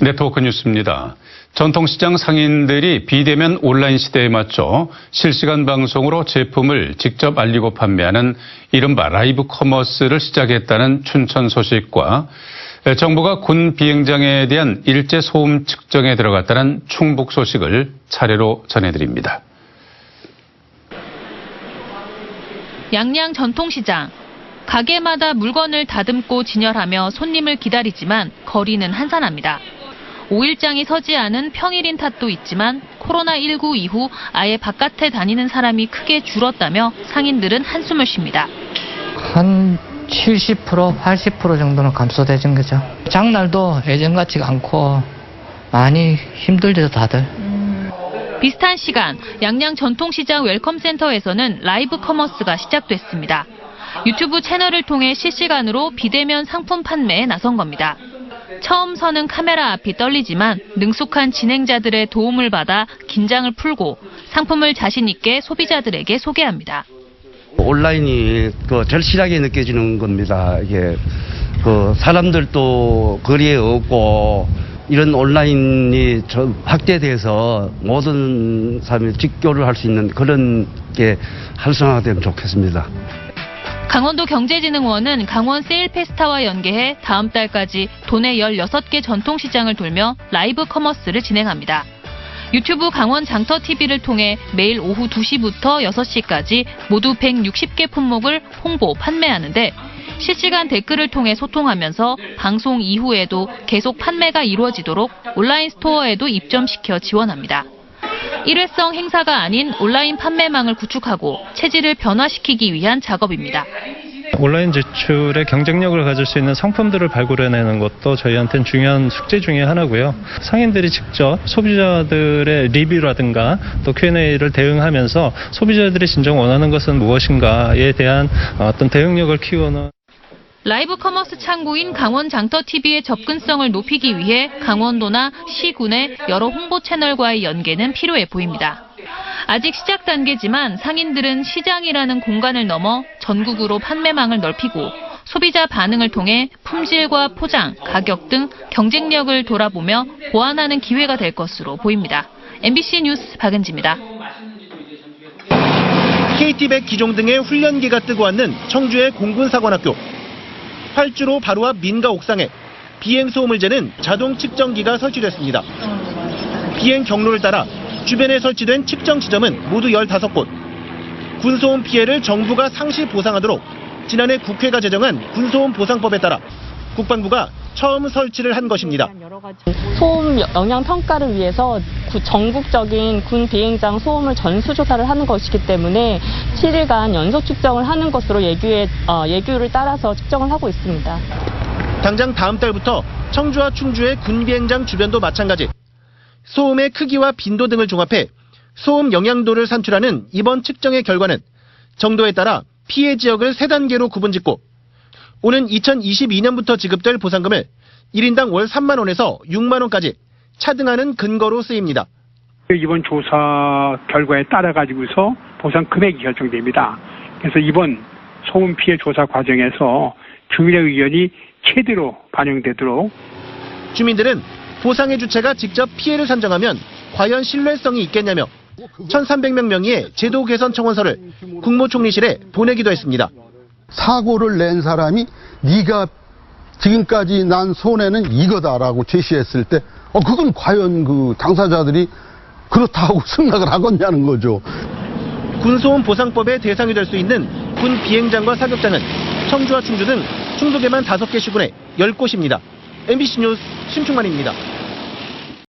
네트워크 뉴스입니다. 전통시장 상인들이 비대면 온라인 시대에 맞춰 실시간 방송으로 제품을 직접 알리고 판매하는 이른바 라이브 커머스를 시작했다는 춘천 소식과 정부가 군 비행장에 대한 일제 소음 측정에 들어갔다는 충북 소식을 차례로 전해드립니다. 양양 전통시장. 가게마다 물건을 다듬고 진열하며 손님을 기다리지만 거리는 한산합니다. 5일장이 서지 않은 평일인 탓도 있지만 코로나19 이후 아예 바깥에 다니는 사람이 크게 줄었다며 상인들은 한숨을 쉽니다. 한 70%, 80% 정도는 감소되진 거죠. 장날도 예전 같지가 않고 많이 힘들죠, 다들. 비슷한 시간, 양양 전통시장 웰컴센터에서는 라이브 커머스가 시작됐습니다. 유튜브 채널을 통해 실시간으로 비대면 상품 판매에 나선 겁니다. 처음 서는 카메라 앞이 떨리지만 능숙한 진행자들의 도움을 받아 긴장을 풀고 상품을 자신 있게 소비자들에게 소개합니다. 온라인이 절실하게 느껴지는 겁니다. 이게 사람들도 거리에 없고 이런 온라인이 확대돼서 모든 사람이 직교를 할 수 있는 그런 게 활성화되면 좋겠습니다. 강원도 경제진흥원은 강원 세일페스타와 연계해 다음 달까지 도내 16개 전통시장을 돌며 라이브 커머스를 진행합니다. 유튜브 강원 장터TV를 통해 매일 오후 2시부터 6시까지 모두 160개 품목을 홍보, 판매하는데 실시간 댓글을 통해 소통하면서 방송 이후에도 계속 판매가 이루어지도록 온라인 스토어에도 입점시켜 지원합니다. 일회성 행사가 아닌 온라인 판매망을 구축하고 체질을 변화시키기 위한 작업입니다. 온라인 지출의 경쟁력을 가질 수 있는 상품들을 발굴해내는 것도 저희한테는 중요한 숙제 중에 하나고요. 상인들이 직접 소비자들의 리뷰라든가 또 Q&A를 대응하면서 소비자들이 진정 원하는 것은 무엇인가에 대한 어떤 대응력을 키우는 라이브 커머스 창구인 강원 장터TV의 접근성을 높이기 위해 강원도나 시군의 여러 홍보 채널과의 연계는 필요해 보입니다. 아직 시작 단계지만 상인들은 시장이라는 공간을 넘어 전국으로 판매망을 넓히고 소비자 반응을 통해 품질과 포장, 가격 등 경쟁력을 돌아보며 보완하는 기회가 될 것으로 보입니다. MBC 뉴스 박은지입니다. KT100 기종 등의 훈련기가 뜨고 왔는 청주의 공군사관학교. 활주로 바로 앞 민가 옥상에 비행 소음을 재는 자동 측정기가 설치됐습니다. 비행 경로를 따라 주변에 설치된 측정 지점은 모두 15곳. 군소음 피해를 정부가 상시 보상하도록 지난해 국회가 제정한 군소음 보상법에 따라 국방부가 처음 설치를 한 것입니다. 소음 영향 평가를 위해서 전국적인 군 비행장 소음을 전수조사를 하는 것이기 때문에 7일간 연속 측정을 하는 것으로 예규를 따라서 측정을 하고 있습니다. 당장 다음 달부터 청주와 충주의 군 비행장 주변도 마찬가지. 소음의 크기와 빈도 등을 종합해 소음 영향도를 산출하는 이번 측정의 결과는 정도에 따라 피해 지역을 3단계로 구분짓고 오는 2022년부터 지급될 보상금을 1인당 월 3만 원에서 6만 원까지 차등하는 근거로 쓰입니다. 이번 조사 결과에 따라 가지고서 보상 금액이 결정됩니다. 그래서 이번 소음 피해 조사 과정에서 주민의 의견이 최대로 반영되도록 주민들은 보상의 주체가 직접 피해를 산정하면 과연 신뢰성이 있겠냐며 1,300명 명의의 제도 개선 청원서를 국무총리실에 보내기도 했습니다. 사고를 낸 사람이 네가 지금까지 난 손해는 이거다라고 제시했을 때 그건 과연 그 당사자들이 그렇다고 승낙을 하겠냐는 거죠. 군소음 보상법의 대상이 될 수 있는 군 비행장과 사격장은 청주와 충주 등 충북에만 5개 시군에 10곳입니다. MBC 뉴스 신충만입니다.